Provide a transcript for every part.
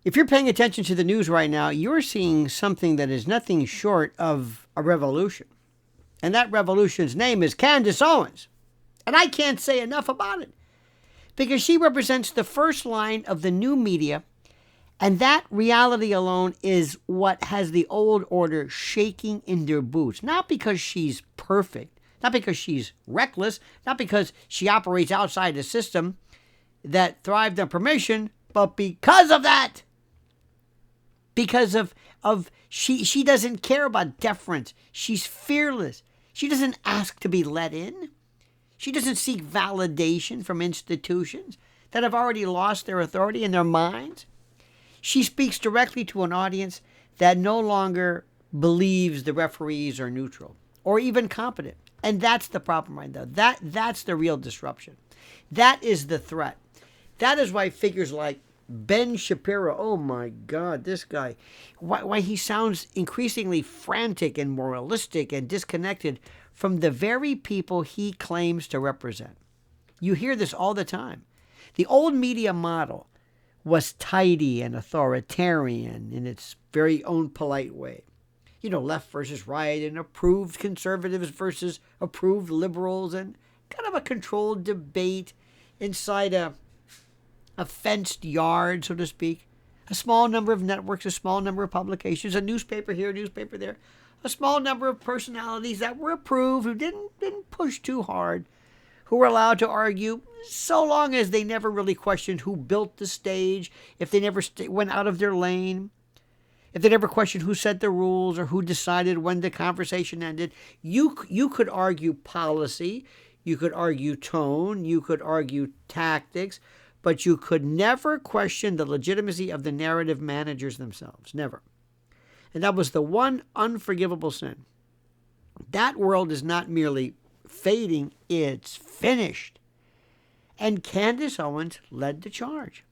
If you're paying attention to the news right now, you're seeing something that is nothing short of a revolution. And that revolution's name is Candace Owens. And I can't say enough about it because she represents the first line of the new media. And that reality alone is what has the old order shaking in their boots. Not because she's perfect, not because she's reckless, not because she operates outside the system that thrived on permission, but because of that. Because of she doesn't care about deference. She's fearless. She doesn't ask to be let in. She doesn't seek validation from institutions that have already lost their authority in their minds. She speaks directly to an audience that no longer believes the referees are neutral or even competent. And that's the problem right now. That's the real disruption. That is the threat. That is why figures like Ben Shapiro, oh my God, this guy, why he sounds increasingly frantic and moralistic and disconnected from the very people he claims to represent. You hear this all the time. The old media model was tidy and authoritarian in its very own polite way. Left versus right and approved conservatives versus approved liberals and kind of a controlled debate inside a fenced yard, so to speak. A small number of networks, a small number of publications, a newspaper here, a newspaper there, a small number of personalities that were approved, who didn't push too hard, who were allowed to argue so long as they never really questioned who built the stage, if they never went out of their lane, if they never questioned who set the rules or who decided when the conversation ended. You could argue policy, you could argue tone, you could argue tactics, but you could never question the legitimacy of the narrative managers themselves. Never. And that was the one unforgivable sin. That world is not merely fading, it's finished. And Candace Owens led the charge.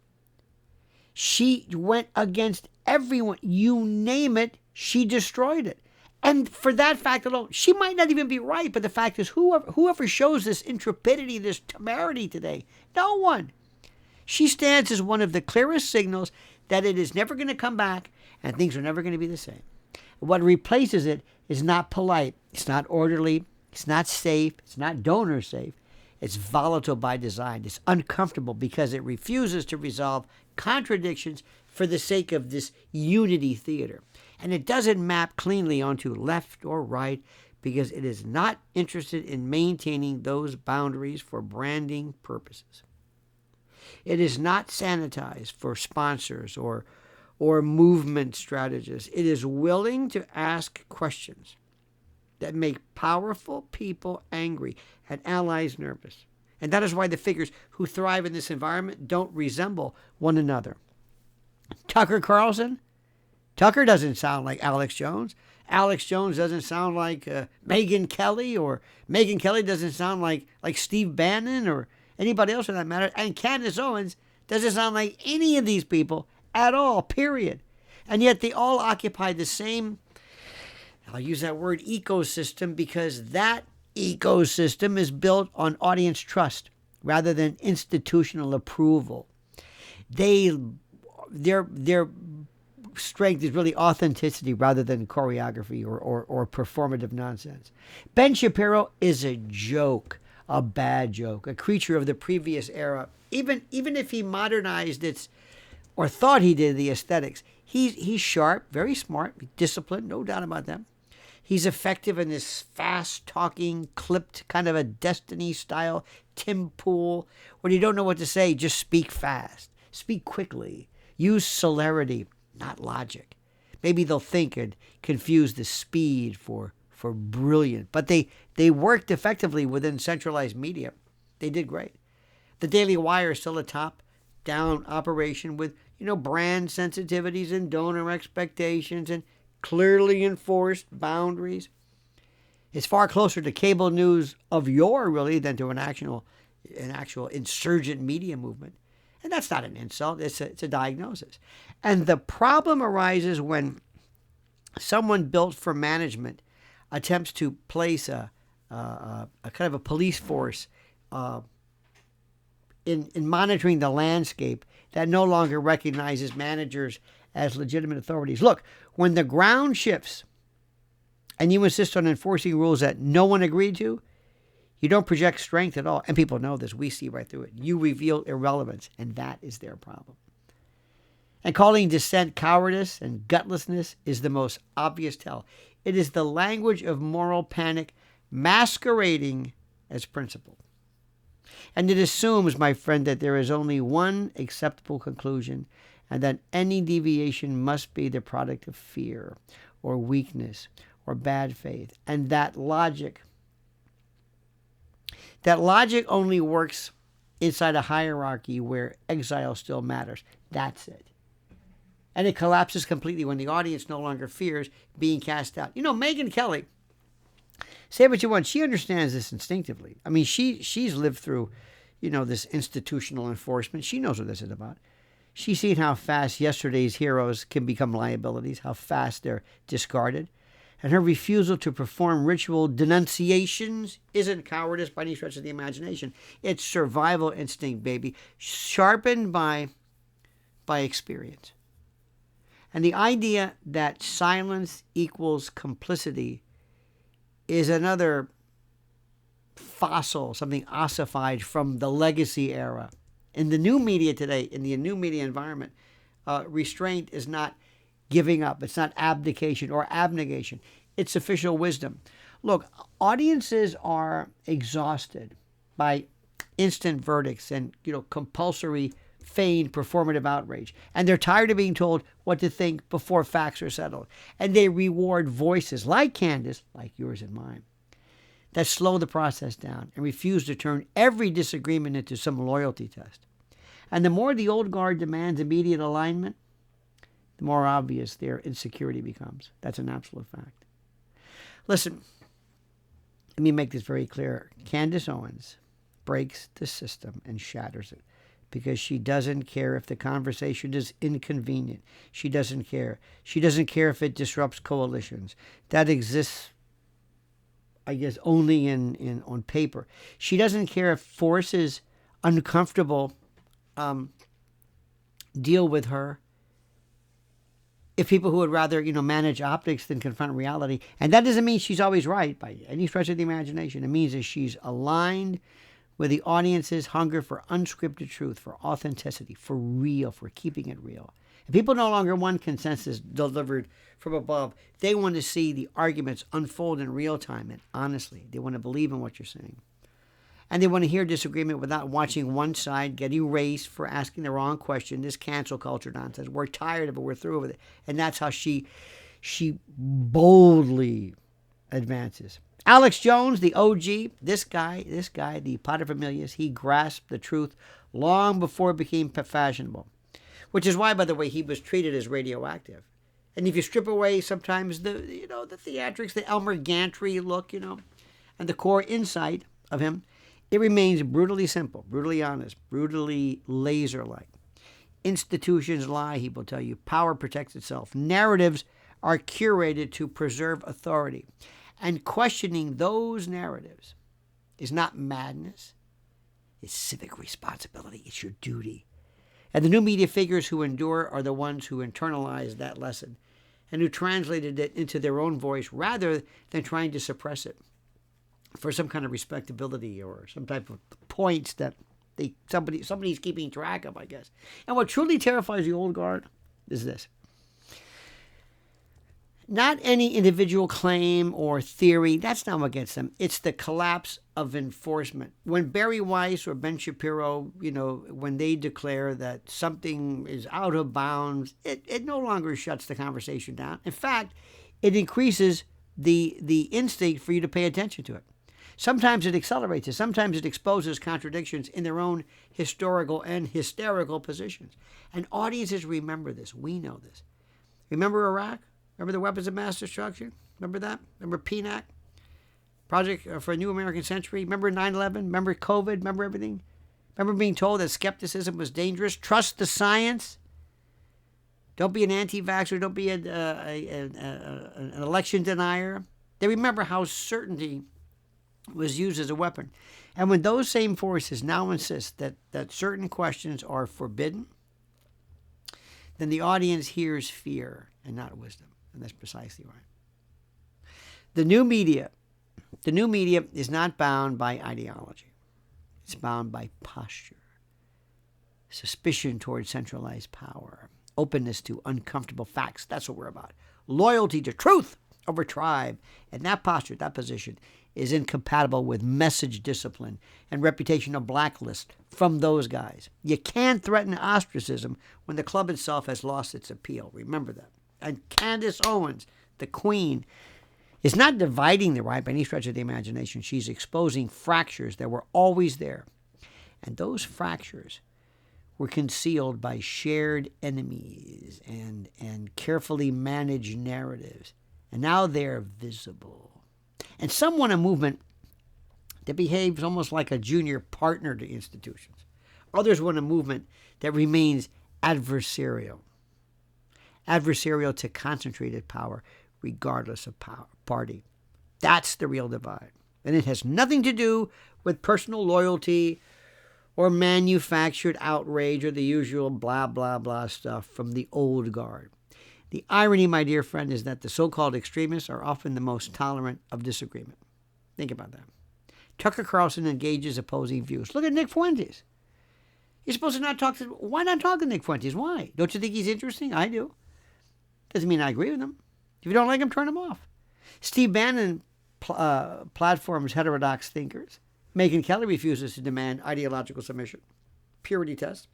She went against everyone. You name it, she destroyed it. And for that fact alone, she might not even be right, but the fact is, whoever shows this intrepidity, this temerity today, no one. She stands as one of the clearest signals that it is never going to come back and things are never going to be the same. What replaces it is not polite, it's not orderly, it's not safe, it's not donor safe. It's volatile by design. It's uncomfortable because it refuses to resolve contradictions for the sake of this unity theater. And it doesn't map cleanly onto left or right because it is not interested in maintaining those boundaries for branding purposes. It is not sanitized for sponsors or movement strategists. It is willing to ask questions that make powerful people angry and allies nervous. And that is why the figures who thrive in this environment don't resemble one another. Tucker Carlson? Tucker doesn't sound like Alex Jones. Alex Jones doesn't sound like Megyn Kelly, or Megyn Kelly doesn't sound like Steve Bannon or anybody else for that matter. And Candace Owens doesn't sound like any of these people at all, period. And yet they all occupy the same, I'll use that word, ecosystem, because that ecosystem is built on audience trust rather than institutional approval. Their strength is really authenticity rather than choreography or performative nonsense. Ben Shapiro is a joke, a bad joke, a creature of the previous era. Even if he modernized its, or thought he did, the aesthetics, he's sharp, very smart, disciplined, no doubt about that. He's effective in this fast-talking, clipped, kind of a Destiny style Tim Pool. When you don't know what to say, just speak fast, speak quickly, use celerity, not logic. Maybe they'll think and confuse the speed for brilliant. But they worked effectively within centralized media. They did great. The Daily Wire is still a top-down operation with, brand sensitivities and donor expectations and clearly enforced boundaries. It's far closer to cable news of yore, really, than to an actual insurgent media movement. And that's not an insult. It's a diagnosis. And the problem arises when someone built for management attempts to place a kind of a police force in monitoring the landscape that no longer recognizes managers as legitimate authorities. Look, when the ground shifts and you insist on enforcing rules that no one agreed to, you don't project strength at all. And people know this. We see right through it. You reveal irrelevance, and that is their problem. And calling dissent cowardice and gutlessness is the most obvious tell. It is the language of moral panic masquerading as principle. And it assumes, my friend, that there is only one acceptable conclusion, and that any deviation must be the product of fear or weakness or bad faith. And that logic only works inside a hierarchy where exile still matters. That's it. And it collapses completely when the audience no longer fears being cast out. You know, Megyn Kelly, say what you want, she understands this instinctively. I mean, she's lived through, this institutional enforcement. She knows what this is about. She's seen how fast yesterday's heroes can become liabilities, how fast they're discarded. And her refusal to perform ritual denunciations isn't cowardice by any stretch of the imagination. It's survival instinct, baby, sharpened by experience. And the idea that silence equals complicity is another fossil, something ossified from the legacy era. In the new media today, in the new media environment, restraint is not giving up. It's not abdication or abnegation. It's official wisdom. Look, audiences are exhausted by instant verdicts and, compulsory, feigned performative outrage. And they're tired of being told what to think before facts are settled. And they reward voices like Candace, like yours and mine, that slow the process down and refuse to turn every disagreement into some loyalty test. And the more the old guard demands immediate alignment, the more obvious their insecurity becomes. That's an absolute fact. Listen, let me make this very clear. Candace Owens breaks the system and shatters it because she doesn't care if the conversation is inconvenient. She doesn't care. She doesn't care if it disrupts coalitions. That exists, I guess, only on paper. She doesn't care if forces uncomfortable deal with her. If people who would rather, manage optics than confront reality. And that doesn't mean she's always right by any stretch of the imagination. It means that she's aligned with the audience's hunger for unscripted truth, for authenticity, for real, for keeping it real. And people no longer want consensus delivered from above. They want to see the arguments unfold in real time and honestly. They want to believe in what you're saying. And they want to hear disagreement without watching one side get erased for asking the wrong question, this cancel culture nonsense. We're tired of it. We're through with it. And that's how she boldly advances. Alex Jones, the OG, this guy, the paterfamilias, he grasped the truth long before it became fashionable. Which is why, by the way, he was treated as radioactive. And if you strip away sometimes the theatrics, the Elmer Gantry look, and the core insight of him, it remains brutally simple, brutally honest, brutally laser-like. Institutions lie, he will tell you. Power protects itself. Narratives are curated to preserve authority. And questioning those narratives is not madness. It's civic responsibility. It's your duty. And the new media figures who endure are the ones who internalize that lesson and who translated it into their own voice rather than trying to suppress it for some kind of respectability or some type of points that somebody's keeping track of, I guess. And what truly terrifies the old guard is this. Not any individual claim or theory, that's not what gets them. It's the collapse of enforcement. When Barry Weiss or Ben Shapiro, when they declare that something is out of bounds, it no longer shuts the conversation down. In fact, it increases the instinct for you to pay attention to it. Sometimes it accelerates it. Sometimes it exposes contradictions in their own historical and hysterical positions. And audiences remember this. We know this. Remember Iraq? Remember the weapons of mass destruction? Remember that? Remember PNAC? Project for a New American Century? Remember 9/11? Remember COVID? Remember everything? Remember being told that skepticism was dangerous? Trust the science. Don't be an anti-vaxxer. Don't be an election denier. They remember how certainty was used as a weapon. And when those same forces now insist that certain questions are forbidden, then the audience hears fear and not wisdom. And that's precisely right. The new media is not bound by ideology. It's bound by posture, suspicion towards centralized power, openness to uncomfortable facts. That's what we're about. Loyalty to truth over tribe. And that posture, that position, is incompatible with message discipline and reputational blacklist from those guys. You can't threaten ostracism when the club itself has lost its appeal. Remember that. And Candace Owens, the queen, is not dividing the right by any stretch of the imagination. She's exposing fractures that were always there. And those fractures were concealed by shared enemies and carefully managed narratives. And now they're visible. And some want a movement that behaves almost like a junior partner to institutions. Others want a movement that remains adversarial to concentrated power, regardless of party. That's the real divide. And it has nothing to do with personal loyalty or manufactured outrage or the usual blah, blah, blah stuff from the old guard. The irony, my dear friend, is that the so-called extremists are often the most tolerant of disagreement. Think about that. Tucker Carlson engages opposing views. Look at Nick Fuentes. You're supposed to not talk to... Why not talk to Nick Fuentes? Why? Don't you think he's interesting? I do. Doesn't mean I agree with him. If you don't like him, turn him off. Steve Bannon platforms heterodox thinkers. Megyn Kelly refuses to demand ideological submission. Purity test.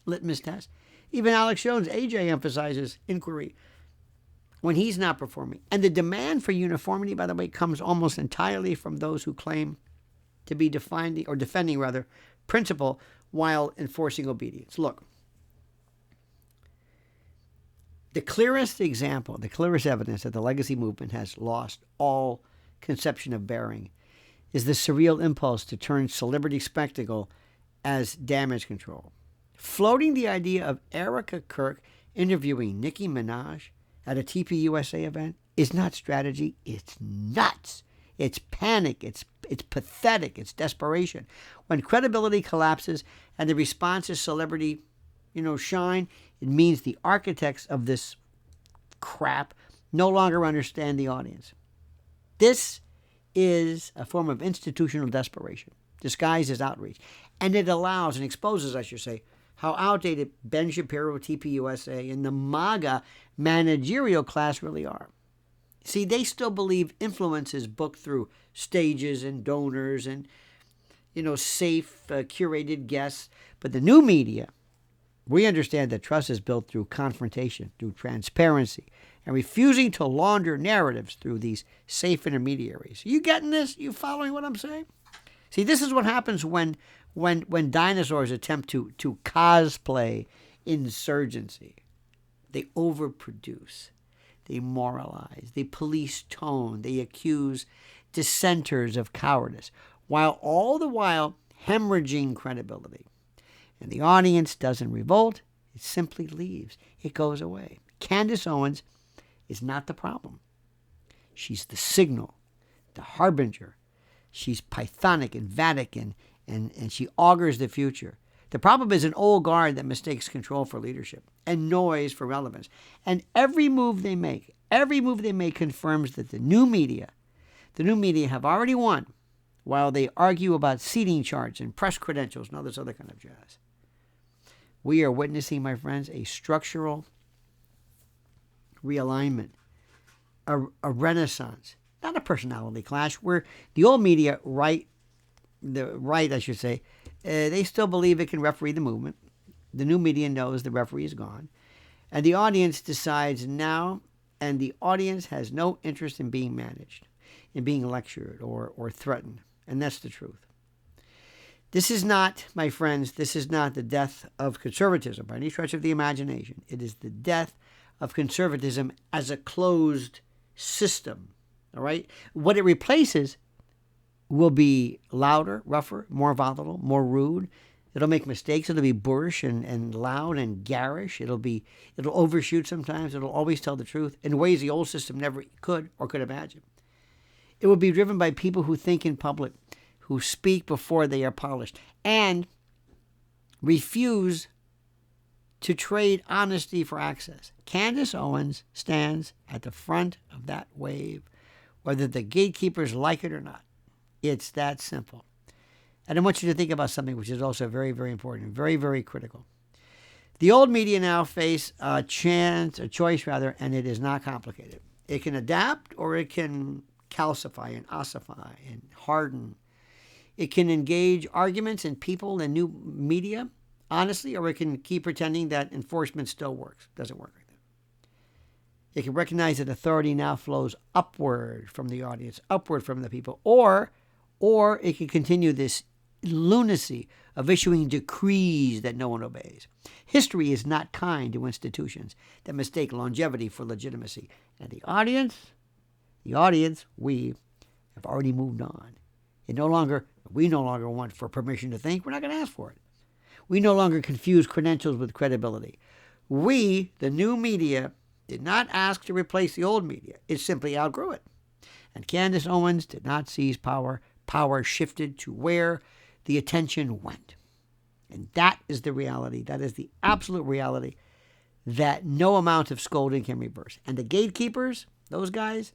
Litmus test. Even Alex Jones, AJ, emphasizes inquiry when he's not performing. And the demand for uniformity, by the way, comes almost entirely from those who claim to be defending principle while enforcing obedience. Look, the clearest example, the clearest evidence that the legacy movement has lost all conception of bearing is the surreal impulse to turn celebrity spectacle as damage control. Floating the idea of Erica Kirk interviewing Nicki Minaj at a TPUSA event is not strategy. It's nuts. It's panic. It's pathetic. It's desperation. When credibility collapses and the response is celebrity, shine, it means the architects of this crap no longer understand the audience. This is a form of institutional desperation, disguised as outreach. And it allows and exposes, I should say, how outdated Ben Shapiro, TPUSA, and the MAGA managerial class really are. See, they still believe influence is booked through stages and donors and, safe, curated guests. But the new media, we understand that trust is built through confrontation, through transparency, and refusing to launder narratives through these safe intermediaries. You getting this? You following what I'm saying? See, this is what happens when dinosaurs attempt to cosplay insurgency. They overproduce. They moralize. They police tone. They accuse dissenters of cowardice, while all the while hemorrhaging credibility. And the audience doesn't revolt. It simply leaves. It goes away. Candace Owens is not the problem. She's the signal, the harbinger. She's Pythonic and Vatican, and she augurs the future. The problem is an old guard that mistakes control for leadership and noise for relevance. And every move they make confirms that the new media have already won, while they argue about seating charts and press credentials and all this other kind of jazz. We are witnessing, my friends, a structural realignment, a renaissance, not a personality clash, where the old media, they still believe it can referee the movement. The new media knows the referee is gone. And the audience decides now, and the audience has no interest in being managed, in being lectured or threatened. And that's the truth. This is not, my friends, the death of conservatism by any stretch of the imagination. It is the death of conservatism as a closed system. All right? What it replaces will be louder, rougher, more volatile, more rude. It'll make mistakes. It'll be boorish and loud and garish. It'll overshoot sometimes. It'll always tell the truth in ways the old system never could or could imagine. It will be driven by people who think in public, who speak before they are polished, and refuse to trade honesty for access. Candace Owens stands at the front of that wave, whether the gatekeepers like it or not. It's that simple. And I want you to think about something which is also very, very important, very, very critical. The old media now face a choice, and it is not complicated. It can adapt or it can calcify and ossify and harden. It can engage arguments and people and new media, honestly, or it can keep pretending that enforcement still works. Doesn't work like that. It can recognize that authority now flows upward from the audience, upward from the people, or it can continue this lunacy of issuing decrees that no one obeys. History is not kind to institutions that mistake longevity for legitimacy. And the audience, we have already moved on. We no longer want for permission to think. We're not going to ask for it. We no longer confuse credentials with credibility. We, the new media, did not ask to replace the old media. It simply outgrew it. And Candace Owens did not seize power. Power shifted to where the attention went. And that is the reality. That is the absolute reality that no amount of scolding can reverse. And the gatekeepers, those guys,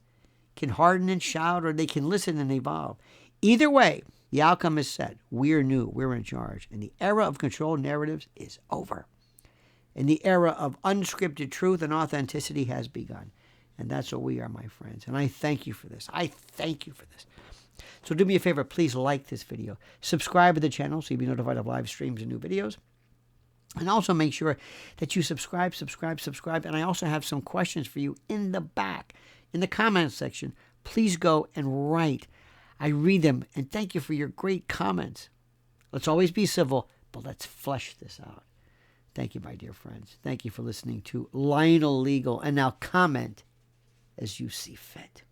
can harden and shout, or they can listen and evolve. Either way, the outcome is set. We're new. We're in charge. And the era of controlled narratives is over. And the era of unscripted truth and authenticity has begun. And that's what we are, my friends. And I thank you for this. I thank you for this. So do me a favor, please like this video. Subscribe to the channel so you'll be notified of live streams and new videos. And also make sure that you subscribe. And I also have some questions for you in the back, in the comments section. Please go and write. I read them, and thank you for your great comments. Let's always be civil, but let's flesh this out. Thank you, my dear friends. Thank you for listening to Lionel Legal. And now comment as you see fit.